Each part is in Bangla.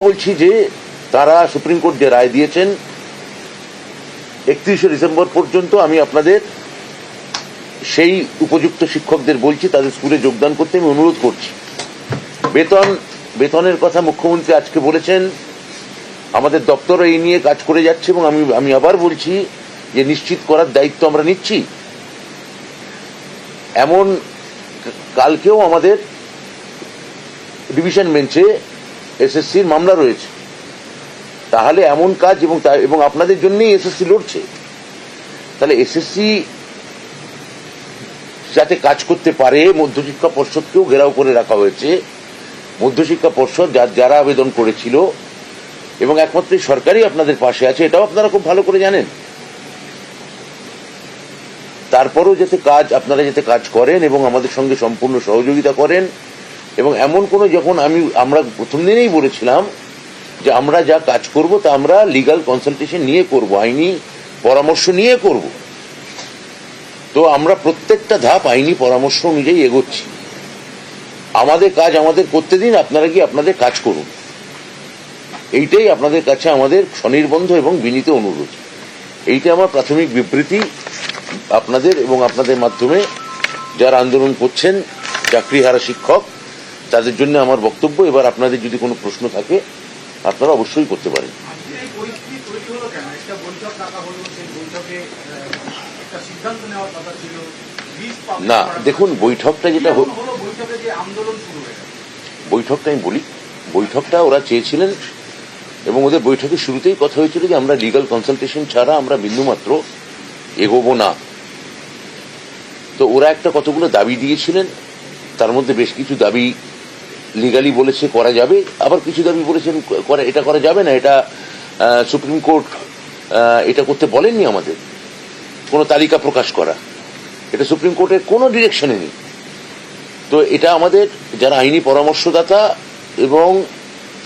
বলছি যে তারা সুপ্রিম কোর্ট যে রায় দিয়েছেন 31শে ডিসেম্বর পর্যন্ত আমি আপনাদের সেই উপযুক্ত শিক্ষকদের বলছি তাদের স্কুলে যোগদান করতে আমি অনুরোধ করছি। বেতনের কথা মুখ্যমন্ত্রী আজকে বলেছেন, আমাদের দপ্তর এই নিয়ে কাজ করে যাচ্ছে এবং আমি আবার বলছি যে নিশ্চিত করার দায়িত্ব আমরা নিচ্ছি। এমন কালকেও আমাদের ডিভিশন বেঞ্চে এসএসসির মামলা রয়েছে, তাহলে এমন কাজ এবং আপনাদের জন্যই এসএসসি লড়ছে, তাহলে এসএসসি যাতে কাজ করতে পারে মধ্যশিক্ষা পর্ষদকেও ঘেরাও করে রাখা হয়েছে। মধ্যশিক্ষা পর্ষদ যারা আবেদন করেছিল এবং একমাত্র সরকারই আপনাদের পাশে আছে, এটাও আপনারা খুব ভালো করে জানেন। তারপরেও আপনারা যাতে কাজ করেন এবং আমাদের সঙ্গে সম্পূর্ণ সহযোগিতা করেন। এবং এমন কোনো আমরা প্রথম দিনেই বলেছিলাম যে আমরা যা কাজ করব তা আমরা লিগ্যাল কনসালটেশন নিয়ে করব, আইনি পরামর্শ নিয়ে করব। তো আমরা প্রত্যেকটা ধাপ আইনি পরামর্শ অনুযায়ী এগোচ্ছি। আমাদের কাজ আমাদের করতে দিন, আপনারা কি আপনাদের কাজ করুন, এইটাই আপনাদের কাছে আমাদের স্বনির্বন্ধ এবং বিনীত অনুরোধ। এইটা আমার প্রাথমিক বিবৃতি আপনাদের এবং আপনাদের মাধ্যমে যারা আন্দোলন করছেন চাকরিহারা শিক্ষক তাদের জন্য আমার বক্তব্য। এবার আপনাদের যদি কোনো প্রশ্ন থাকে আপনারা অবশ্যই করতে পারেন। না দেখুন, বৈঠকটা আমি বলি, বৈঠকটা ওরা চেয়েছিলেন এবং ওদের বৈঠকের শুরুতেই কথা হয়েছিল যে আমরা লিগ্যাল কনসালটেশন ছাড়া আমরা বিন্দুমাত্র এগোবো না। তো ওরা কতগুলো দাবি দিয়েছিলেন, তার মধ্যে বেশ কিছু দাবি লিগালি বলেছে করা যাবে, আবার কিছু দাবি বলেছেন এটা করা যাবে না, এটা সুপ্রিম কোর্ট এটা করতে বলেননি। আমাদের কোনো তালিকা প্রকাশ করা, এটা সুপ্রিম কোর্টের কোনো ডিরেকশনে নেই। তো এটা আমাদের যারা আইনি পরামর্শদাতা এবং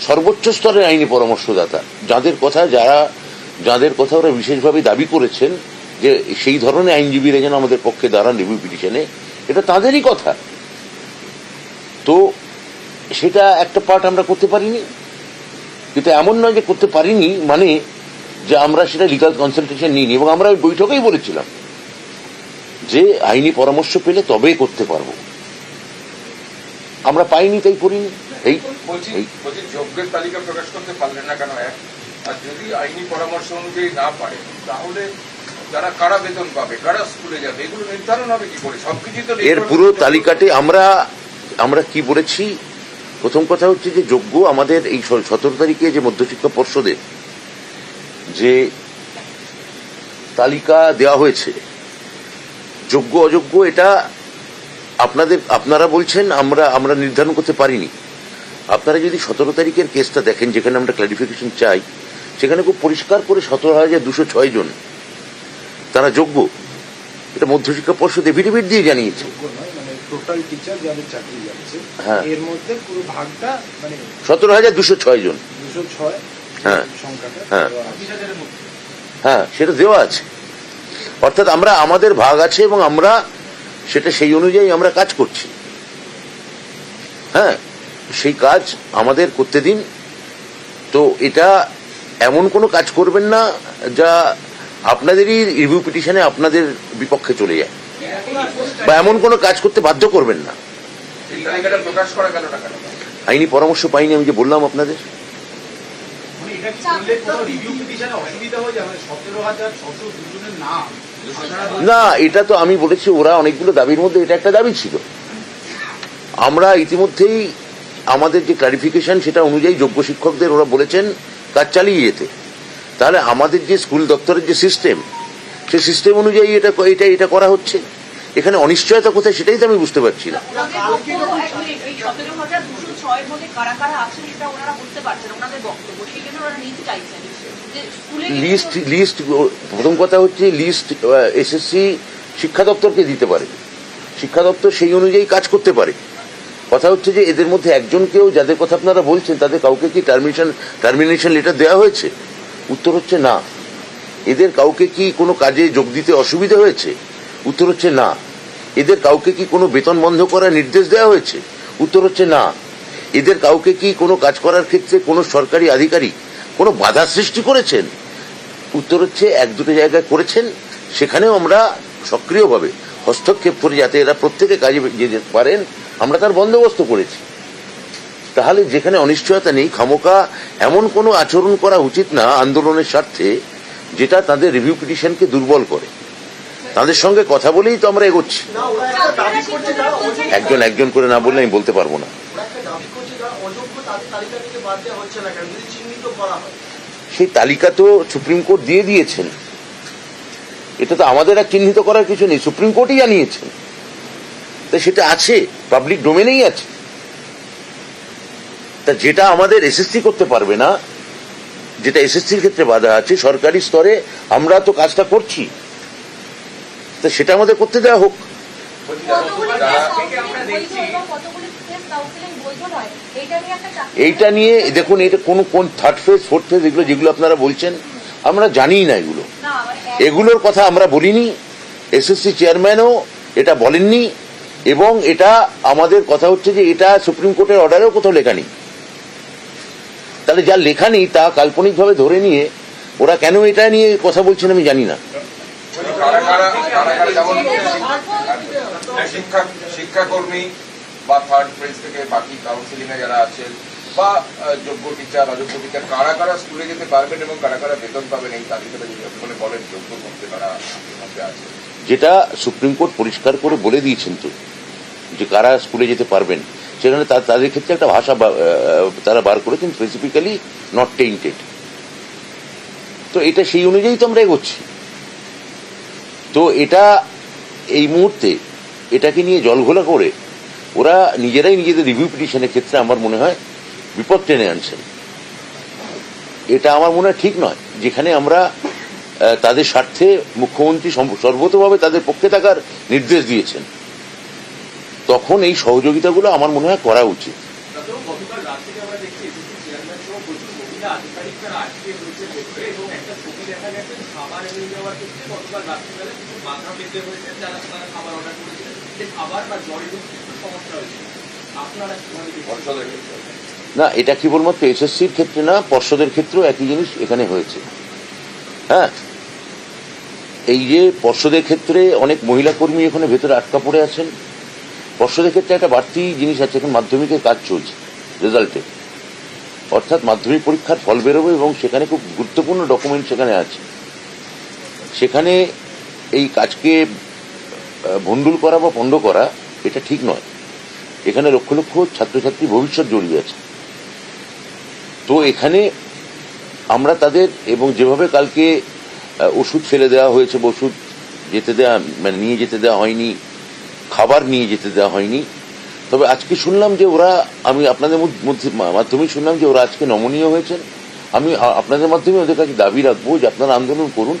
সর্বোচ্চ স্তরের আইনি পরামর্শদাতা যাদের কথা ওরা বিশেষভাবে দাবি করেছেন যে সেই ধরনের আইনজীবীরা যেন আমাদের পক্ষে দাঁড়ান রিভিউ পিটিশনে, এটা তাদেরই কথা। তো সেটা একটা পার্ট আমরা করতে পারিনি, কিন্তু এমন নয় যে করতে পারিনি মানে যে আমরা সেটা লিগ্যাল কনসালটেশন নিইনি। এবং আমরা ওই বৈঠকেই বলেছিলাম যে আইনি পরামর্শ পেলে তবেই করতে পারবো, আমরা পাইনি তাই করিনি। যোগ্যের তালিকা প্রকাশ করতে পারলেন না কেন? আর যদি আইনি পরামর্শ অনুযায়ী না পারে তাহলে যারা কারা বেতন পাবে, কারা স্কুলে যাবে, এগুলো নির্ধারণ হবে কি করে? সবকিছু তো এর পুরো তালিকাতে আমরা কি বলেছি। প্রথম কথা হচ্ছে যে যোগ্য আমাদের এই 17 তারিখে যে মধ্যশিক্ষা পর্ষদের যে তালিকা দেওয়া হয়েছে, যোগ্য অযোগ্য এটা আপনারা বলছেন আমরা নির্ধারণ করতে পারিনি। আপনারা যদি 17 তারিখের কেসটা দেখেন, যেখানে আমরা ক্লারিফিকেশন চাই, সেখানে খুব পরিষ্কার করে 17,206 জন তারা যোগ্য। এটা মধ্যশিক্ষা পর্ষদ এফিডেভিট দিয়ে জানিয়েছে। টোটাল টিচার যাদের চাকরি যাচ্ছে এর মধ্যে পুরো ভাগটা 17,206 জন। 206 হ্যাঁ সংখ্যাটা হ্যাঁ সেটা দেওয়া আছে। অর্থাৎ আমাদের ভাগ আছে এবং আমরা সেটা সেই অনুযায়ী আমরা কাজ করছি। হ্যাঁ, সেই কাজ আমাদের করতে দিন। তো এটা এমন কোনো কাজ করবেন না যা আপনাদেরই রিভিউ পিটিশনে আপনাদের বিপক্ষে চলে যায়, বা এমন কোনো কাজ করতে বাধ্য করবেন না। আইনি পরামর্শ পাইনি, আমি যে বললাম আপনাদের। না, এটা তো আমি বলেছি ওরা অনেকগুলো দাবির মধ্যে এটা একটা দাবি ছিল। আমরা ইতিমধ্যেই আমাদের যে ক্লারিফিকেশন সেটা অনুযায়ী যোগ্য শিক্ষকদের ওরা বলেছেন কাজ চালিয়ে যেতে। তাহলে আমাদের যে স্কুল দপ্তরের যে সিস্টেম, সেই সিস্টেম অনুযায়ী এটা করা হচ্ছে। এখানে অনিশ্চয়তা কোথায় সেটাই তো আমি বুঝতে পারছি না। লিস্ট প্রথম কথা হচ্ছে লিস্ট এসএসসি শিক্ষা দপ্তরকে দিতে পারে, শিক্ষা দপ্তর সেই অনুযায়ী কাজ করতে পারে। কথা হচ্ছে যে এদের মধ্যে একজনকেও, যাদের কথা আপনারা বলছেন, তাদের কাউকে কি টার্মিনেশন লেটার দেওয়া হয়েছে? উত্তর হচ্ছে না। এদের কাউকে কি কোনো কাজে যোগ দিতে অসুবিধা হয়েছে? উত্তর হচ্ছে না। এদের কাউকে কি কোনো বেতন বন্ধ করার নির্দেশ দেওয়া হয়েছে? উত্তর হচ্ছে না। এদের কাউকে কি কোনো কাজ করার ক্ষেত্রে কোনো সরকারি আধিকারিক কোনো বাধা সৃষ্টি করেছেন? উত্তর হচ্ছে এক দুটো জায়গায় করেছেন, সেখানেও আমরা সক্রিয়ভাবে হস্তক্ষেপ করে যাতে এরা প্রত্যেকে কাজে যেতে পারেন আমরা তার বন্দোবস্ত করেছি। তাহলে যেখানে অনিশ্চয়তা নেই, খামোকা এমন কোনো আচরণ করা উচিত না আন্দোলনের স্বার্থে যেটা তাদের রিভিউ পিটিশনকে দুর্বল করে। তাদের সঙ্গে কথা বলেই তো আমরা এগোচ্ছি। একজন একজন করে না বললে আমি বলতে পারবো না। সেই তালিকা তো সুপ্রিম কোর্ট দিয়ে দিয়েছেন, এটা তো আমাদের আর চিহ্নিত করার কিছু নেই, সুপ্রিম কোর্টই জানিয়েছেন। তা সেটা আছে, পাবলিক ডোমেনেই আছে। তা যেটা আমাদের এসএসসি করতে পারবে না, যেটা এসএসসির ক্ষেত্রে বাধা আছে, সরকারি স্তরে আমরা তো কাজটা করছি, তা সেটা আমাদের করতে দেওয়া হোক। এইটা নিয়ে দেখুন, এটা কোন থার্ড ফেজ ফোর্থ ফেজ এগুলো যেগুলো আপনারা বলছেন আমরা জানিই না। এগুলোর কথা আমরা বলিনি, এসএসসি চেয়ারম্যানও এটা বলেননি, এবং এটা আমাদের কথা হচ্ছে যে এটা সুপ্রিম কোর্টের অর্ডারেও কোথাও লেখা নেই। তাহলে যা লেখা নেই তা কাল্পনিকভাবে ধরে নিয়ে ওরা কেন এটা নিয়ে কথা বলছেন আমি জানি না। শিক্ষাকর্মী বা থার্ড ফেজ থেকে বাকি কাউন্সিলিং এ যারা আছেন বা যোগ্য টিচার অযোগ্য টিচার কারা কারা স্কুলে যেতে পারবেন এবং কারা কারা বেতন পাবেন এই তালিকাটা যদি আপনি বলেন যোগ্য করতে তারা আছে, যেটা সুপ্রিম কোর্ট পরিষ্কার করে বলে দিয়েছেন তো যে কারা স্কুলে যেতে পারবেন, সেখানে তাদের ক্ষেত্রে একটা ভাষা তারা বার করেছেন, স্পেসিফিক্যালি নট টেইন্টেড। তো এটা সেই অনুযায়ী তো আমরা এগোচ্ছি। তো এটা এই মুহূর্তে এটাকে নিয়ে জলঘোলা করে ওরা নিজেরাই নিজেদের রিভিউ পিটিশনের ক্ষেত্রে আমার মনে হয় বিপদ টেনে আনছেন। এটা আমার মনে হয় ঠিক নয়। যেখানে আমরা তাদের স্বার্থে মুখ্যমন্ত্রী সর্বতভাবে তাদের পক্ষে থাকার নির্দেশ দিয়েছেন, তখন এই সহযোগিতাগুলো আমার মনে হয় করা উচিত। না, এটা কেবলমাত্র এসএসসির ক্ষেত্রে না, পর্ষদের ক্ষেত্রেও একই জিনিস এখানে হয়েছে। হ্যাঁ, এই যে পর্ষদের ক্ষেত্রে অনেক মহিলা কর্মী এখানে ভেতরে আটকা পড়ে আছেন। পর্ষদের ক্ষেত্রে একটা বাড়তি জিনিস আছে, এখন মাধ্যমিকের কাজ চলছে রেজাল্টে, অর্থাৎ মাধ্যমিক পরীক্ষার ফল বেরোবে এবং সেখানে খুব গুরুত্বপূর্ণ ডকুমেন্ট সেখানে আছে। সেখানে এই কাজকে ভণ্ডুল করা বা পণ্ড করা এটা ঠিক নয়। এখানে লক্ষ লক্ষ ছাত্রছাত্রী ভবিষ্যৎ জড়িয়ে আছে। তো এখানে আমরা তাদের, এবং যেভাবে কালকে ওষুধ ফেলে দেওয়া হয়েছে, ওষুধ যেতে দেওয়া মানে নিয়ে যেতে দেওয়া হয়নি, খাবার নিয়ে যেতে দেওয়া হয়নি। তবে আজকে শুনলাম যে ওরা, আমি আপনাদের মাধ্যমে শুনলাম যে ওরা আজকে নমনীয় হয়েছেন। আমি আপনাদের মাধ্যমে ওদের কাছে দাবি রাখবো যে আপনারা আন্দোলন করুন,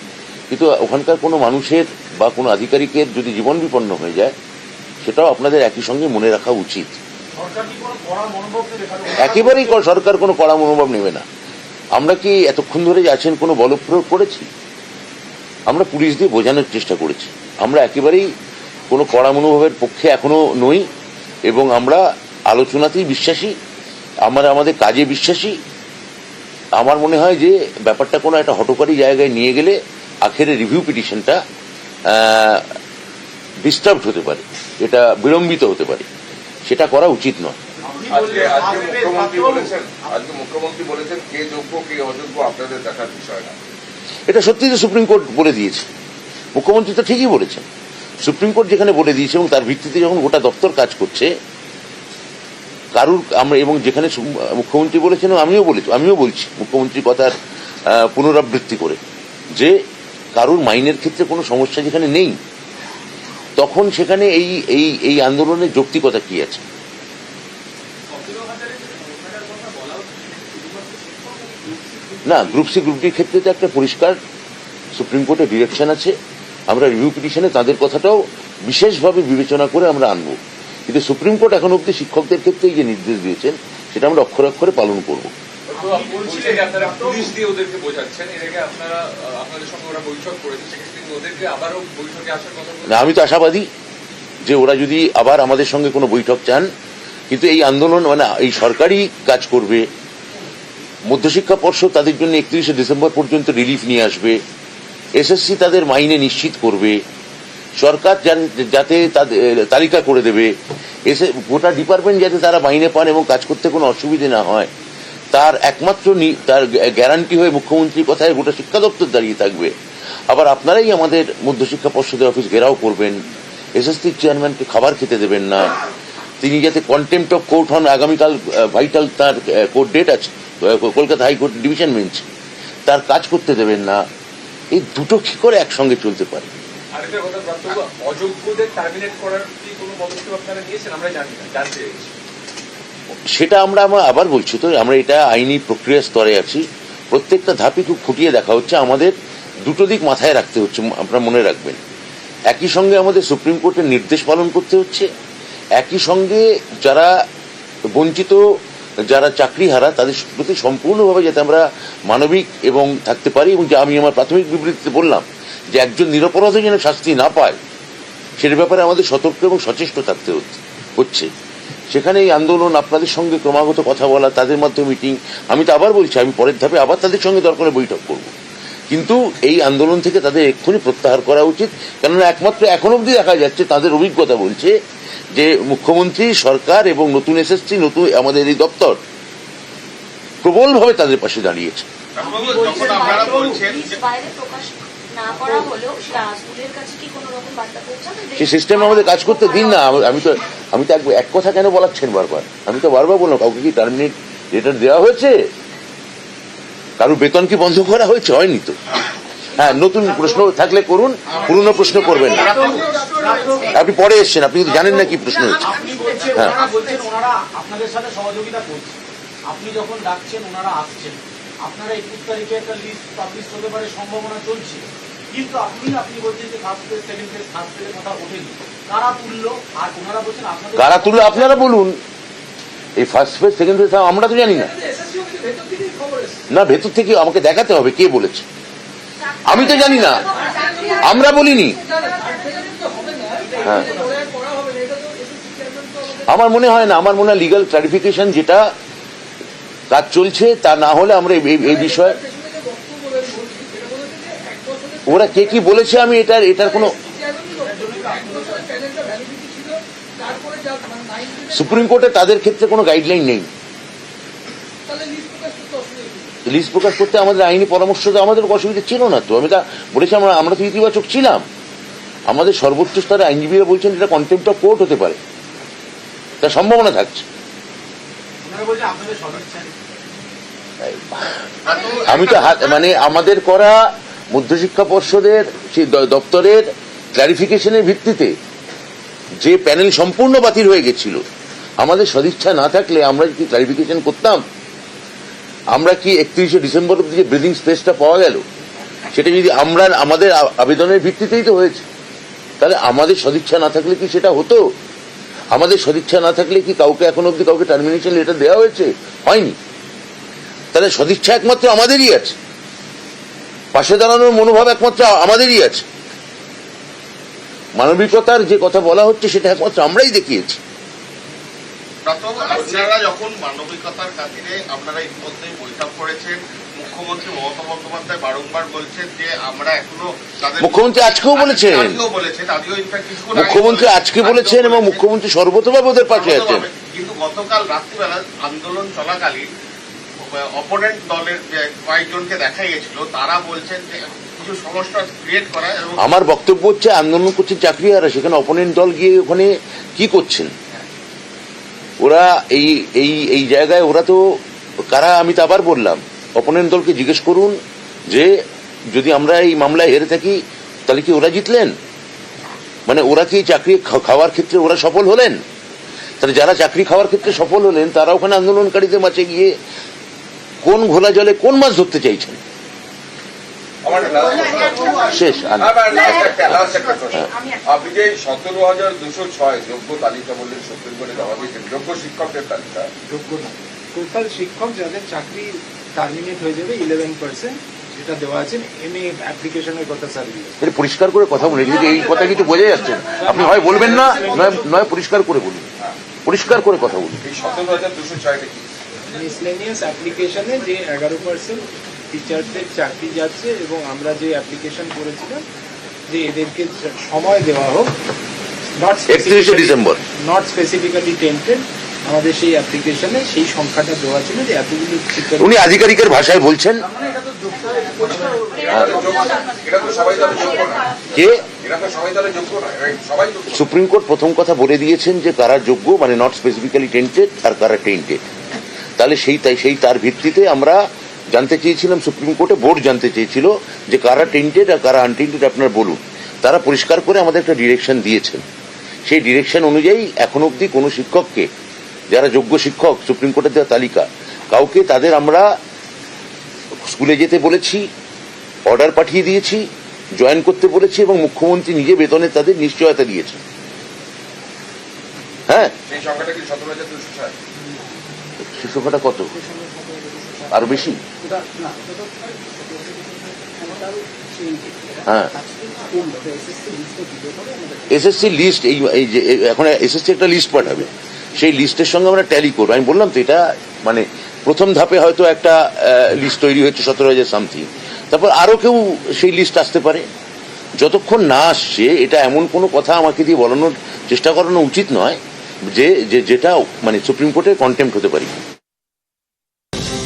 কিন্তু ওখানকার কোনো মানুষের বা কোনো আধিকারিকের যদি জীবন বিপন্ন হয়ে যায় সেটাও আপনাদের একই সঙ্গে মনে রাখা উচিত। একেবারেই সরকার কোনো কড়া মনোভাব নেবে না। আমরা কি এতক্ষণ ধরে আছেন কোনো বলপ্রয়োগ করেছি? আমরা পুলিশ দিয়ে বোঝানোর চেষ্টা করেছি। আমরা একেবারেই কোনো কড়া মনোভাবের পক্ষে এখনো নই, এবং আমরা আলোচনাতেই বিশ্বাসী, আমরা আমাদের কাজে বিশ্বাসী। আমার মনে হয় যে ব্যাপারটা কোনো একটা হঠকারী জায়গায় নিয়ে গেলে আখেরে রিভিউ পিটিশনটা ডিস্টার্ব হতে পারে, এটা বিলম্বিত হতে পারে, সেটা করা উচিত নয়। মুখ্যমন্ত্রী বলেছেন কে যোগ্য কে অযোগ্য আপনাদের দেখার বিষয় না। এটা সত্যি তো সুপ্রিম কোর্ট বলে দিয়েছে। মুখ্যমন্ত্রী তো ঠিকই বলেছেন। সুপ্রিম কোর্ট যেখানে বলে দিয়েছে এবং তার ভিত্তিতে যখন গোটা দপ্তর কাজ করছে, কারুর আমরা, এবং যেখানে মুখ্যমন্ত্রী বলেছেন, আমিও বলছি মুখ্যমন্ত্রীর কথার পুনরাবৃত্তি করে, যে কারুর মাইনের ক্ষেত্রে কোনো সমস্যা যেখানে নেই, তখন সেখানে এই আন্দোলনের যৌক্তিকতা কি আছে? না, গ্রুপ সি গ্রুপ ডির ক্ষেত্রে তো একটা পরিষ্কার সুপ্রিম কোর্টের ডিরেকশন আছে। আমরা রিভিউ পিটিশনে তাদের কথাটাও বিশেষভাবে বিবেচনা করে আমরা আনবো, কিন্তু সুপ্রিম কোর্ট এখন অব্দি শিক্ষকদের ক্ষেত্রে যে নির্দেশ দিয়েছেন সেটা আমরা অক্ষরে অক্ষরে পালন করবো। না, আমি তো আশাবাদী যে ওরা যদি আবার আমাদের সঙ্গে কোনো বৈঠক চান, কিন্তু এই আন্দোলন মানে এই সরকারি কাজ করবে, মধ্যশিক্ষা পর্ষদ তাদের জন্য 31শে ডিসেম্বর পর্যন্ত রিলিফ নিয়ে আসবে, এসএসসি তাদের মাইনে নিশ্চিত করবে, সরকার যাতে তাদের তালিকা করে দেবে, গোটা ডিপার্টমেন্ট যাতে তারা মাইনে পান এবং কাজ করতে কোনো অসুবিধে না হয়, তার একমাত্র তার গ্যারান্টি হয়ে মুখ্যমন্ত্রীর কথায় গোটা শিক্ষা দপ্তর দাঁড়িয়ে থাকবে। আবার আপনারাই আমাদের মধ্যশিক্ষা পর্ষদের অফিস ঘেরাও করবেন, এসএসসি চেয়ারম্যানকে খাবার খেতে দেবেন না, তিনি যাতে কন্টেম্পট অফ কোর্ট হন। আগামীকাল ভাইটাল তার কোর্ট ডেট আছে কলকাতা হাইকোর্ট ডিভিশন বেঞ্চ, তার কাজ করতে দেবেন না। এই দুটো কি করে একসঙ্গে চলতে পারে? আরেকটা কথা বক্তব্য, অযোগ্যদের টার্মিনেট করার কি কোনো পদক্ষেপ আপনারা নিয়েছেন? আমরা জানি না, জানতে চাইছি। সেটা আমরা আবার বলছি তো, আমরা এটা আইনি প্রক্রিয়া স্তরে আছি, প্রত্যেকটা ধাপই খুব খুঁটিয়ে দেখা হচ্ছে। আমাদের দুটো দিক মাথায় রাখতে হচ্ছে, আপনারা মনে রাখবেন। একই সঙ্গে আমাদের সুপ্রিম কোর্টের নির্দেশ পালন করতে হচ্ছে, একই সঙ্গে যারা বঞ্চিত, যারা চাকরিহারা, তাদের প্রতি সম্পূর্ণভাবে যাতে আমরা মানবিক এবং থাকতে পারি। এবং যে আমি আমার প্রাথমিক বিবৃতিতে বললাম যে একজন নিরপরাধ যেন শাস্তি না পায়, সেটার ব্যাপারে আমাদের সতর্ক এবং সচেষ্ট থাকতে হচ্ছে। সেখানে এই আন্দোলন, আপনাদের সঙ্গে ক্রমাগত কথা বলা, তাদের মাধ্যমে মিটিং, আমি তো আবার বলছি আমি পরের ধাপে আবার তাদের সঙ্গে দরকারে বৈঠক করব, কিন্তু এই আন্দোলন থেকে তাদের এক্ষুনি প্রত্যাহার করা উচিত। কেননা একমাত্র এখন অবধি দেখা যাচ্ছে, তাদের অভিজ্ঞতা বলছে যে মুখ্যমন্ত্রী, সরকার এবং নতুন এসএসসি, নতুন আমাদের এই দপ্তর প্রবলভাবে তাদের পাশে দাঁড়িয়েছে। সেই সিস্টেম আমাদের কাজ করতে দিন না। আমি তো এক কথা কেন বলাচ্ছেন বারবার? আমি তো বারবার বললাম, কাউকে কি টার্মিনেট লেটার দেওয়া হয়েছে? কারোর বেতন কি বন্ধ করা হয়েছে? হয়নি তো। হ্যাঁ, নতুন প্রশ্ন থাকলে করুন, পুরনো প্রশ্ন করবেন না। আপনি পরে এসছেন, আপনি কিন্তু জানেন না কি প্রশ্ন হচ্ছে। হ্যাঁ, আপনাদের সাথে সহযোগিতা করছে, আপনি যখন ডাকছেন ওনারা আসছেন, আপনারা 21 তারিখে একটা লিস্ট পাবলিশ হতে পারে সম্ভাবনা চলছে, কিন্তু আপনি বলছেন যে first phase, second phase, third ফেজের কথা ওঠেনি, কারা তুললো? আর ওনারা বলছেন আপনাদের কারা তুললো আপনারা বলুন। এই ফার্স্ট ফেজ, সেকেন্ড ফেজ আমরা তো জানি না। না, ভেতর থেকে আমাকে দেখাতে হবে কে বলেছে। আমি তো জানি না, আমরা বলিনি। হ্যাঁ, আমার মনে হয় না, আমার মনে হয় লিগাল ক্লারিফিকেশন যেটা কাজ চলছে, তা না হলে আমরা এই বিষয়ে ওরা কে কি বলেছে, আমি এটার কোনো সুপ্রিম কোর্টে তাদের ক্ষেত্রে কোনো গাইডলাইন নেই। লিস্ট প্রকাশ করতে আমাদের আইনি পরামর্শ দেওয়া আমাদের অসুবিধা ছিল না তো। আমি তা বলেছি, আমরা তো ইতিবাচক ছিলাম। আমাদের সর্বোচ্চ স্তরে আইনজীবীরা বলছেন এটা কন্টেম্পট অফ কোর্ট হতে পারে, তার সম্ভাবনা থাকছে। আমি তো মানে আমাদের করা মধ্যশিক্ষা পর্ষদের সেই দপ্তরের ক্লারিফিকেশনের ভিত্তিতে যে প্যানেল সম্পূর্ণ বাতিল হয়ে গেছিল, আমাদের সদিচ্ছা না থাকলে আমরা কি ক্লারিফিকেশন করতাম? আমরা কি 31শে ডিসেম্বর অব্দি যে ব্রিদিং স্পেসটা পাওয়া গেল, সেটা যদি আমাদের আবেদনের ভিত্তিতেই তো হয়েছে, তাহলে আমাদের সদিচ্ছা না থাকলে কি সেটা হতো? আমাদের সদিচ্ছা না থাকলে কি কাউকে এখন অব্দি কাউকে টার্মিনেশন লেটার দেওয়া হয়েছে? হয়নি। তাহলে সদিচ্ছা একমাত্র আমাদেরই আছে, পাশে দাঁড়ানোর মনোভাব একমাত্র আমাদেরই আছে, মানবিকতার যে কথা বলা হচ্ছে সেটা একমাত্র আমরাই দেখিয়েছি। আপনারা যখন মানবিকতার খাতিরে আপনারা ইতিমধ্যেই বৈঠক করেছেন, মুখ্যমন্ত্রী মমতা বন্দ্যোপাধ্যায় বারংবার বলছেন যে আমরা এখনো, মুখ্যমন্ত্রী আজকেও বলেছেন, মুখ্যমন্ত্রী আজকে বলেছেন এবং মুখ্যমন্ত্রী সর্বতভাবে ওদের পাশে আছেন। কিন্তু গতকাল রাত্রিবেলা আন্দোলন চলাকালীন অপোনেন্ট দলের কয়েকজনকে দেখা গেছিল, তারা বলছেন যে কিছু সমস্যা ক্রিয়েট করা। আমার বক্তব্য হচ্ছে, আন্দোলন করছে চাকরিহারা, সেখানে অপোনেন্ট দল গিয়ে ওখানে কি করছেন? ওরা এই জায়গায় ওরা তো কারা, আমি তো আবার বললাম, অপোনেন্ট দলকে জিজ্ঞেস করুন যে যদি আমরা এই মামলায় হেরে থাকি তাহলে কি ওরা জিতলেন? মানে ওরা কি চাকরি খাওয়ার ক্ষেত্রে ওরা সফল হলেন? তাহলে যারা চাকরি খাওয়ার ক্ষেত্রে সফল হলেন তারা ওখানে আন্দোলনকারীদের মাঝে গিয়ে কোন ঘোলা জলে কোন মাছ ধরতে চাইছেন? শেষ। আপনি যে 17,206 যোগ্য তালিকা বললেন সুপ্রিম কোর্টে জমা দিয়েছেন, যোগ্য শিক্ষকের তালিকা, যোগ্য না, টোটাল শিক্ষক যাদের চাকরি টার্মিনেট হয়ে যাবে 11%, যেটা দেওয়া আছে এমএ অ্যাপ্লিকেশনের কথা স্যার। এটা পরিষ্কার করে কথা বলে, এই কথা কিছু বোঝা যাচ্ছে না। আপনি হয় বলবেন না, নয় পরিষ্কার করে বলুন। পরিষ্কার করে কথা বলুন। এই 17,206 কি মিসলেনিয়াস অ্যাপ্লিকেশনে যে 11% টিচারদের চাকরি যাচ্ছে এবং আমরা যে অ্যাপ্লিকেশন করেছিলাম যে এদেরকে সময় দেওয়া হোক, নট 31শে ডিসেম্বর। নট স্পেসিফিক্যালি টেন্টেড, আমাদের সেই অ্যাপ্লিকেশনে সেই সংখ্যাটা দেওয়া ছিল যে এতগুলো শিক্ষক। উনি আধিকারিকের ভাষায় বলছেন এটা তো সবাই তাহলে যোগ্য না, যে এরা তো সবাই তাহলে যোগ্য নয়, right? সবাই যোগ্য। সুপ্রিম কোর্ট প্রথম কথা বলে দিয়েছেন যে কারা যোগ্য, মানে নট স্পেসিফিক্যালি টেন্টেড আর কারা টেন্টেড। তাহলে সেই তার ভিত্তিতে আমরা জানতে চেয়েছিলাম, সুপ্রিম কোর্টে বোর্ড জানতে চেয়েছিল যে কারা টেন্টেড আর কারা আনটেন্টেড আপনার বলুন। তারা পরিষ্কার করে আমাদের একটা ডিরেকশন দিয়েছেন। সেই ডিরেকশন অনুযায়ী এখন অবধি কোনো শিক্ষককে, যারা যোগ্য শিক্ষক সুপ্রিম কোর্টের দেওয়া তালিকা, কাউকে তাদের আমরা স্কুলে যেতে বলেছি, অর্ডার পাঠিয়ে দিয়েছি, জয়েন করতে বলেছি এবং মুখ্যমন্ত্রী নিজে বেতনে তাদের নিশ্চয়তা দিয়েছেন। হ্যাঁ, সেই সংখ্যাটা কি 17,206? শিশুখাটা কত, আরো বেশি? হ্যাঁ, এসএসসি লিস্ট এই যে এখন এসএসসি একটা লিস্ট পাঠাবে, সেই লিস্টের সঙ্গে আমরা ট্যালি করবো। আমি বললাম তো এটা মানে প্রথম ধাপে হয়তো একটা লিস্ট তৈরি হচ্ছে 17,000 সামথিং, তারপর আরো কেউ সেই লিস্ট আসতে পারে। যতক্ষণ না আসছে এটা এমন কোনো কথা আমাকে দিয়ে বলানোর চেষ্টা করানো উচিত নয় যে যেটা মানে সুপ্রিম কোর্টে কন্টেম্প্ট হতে পারি।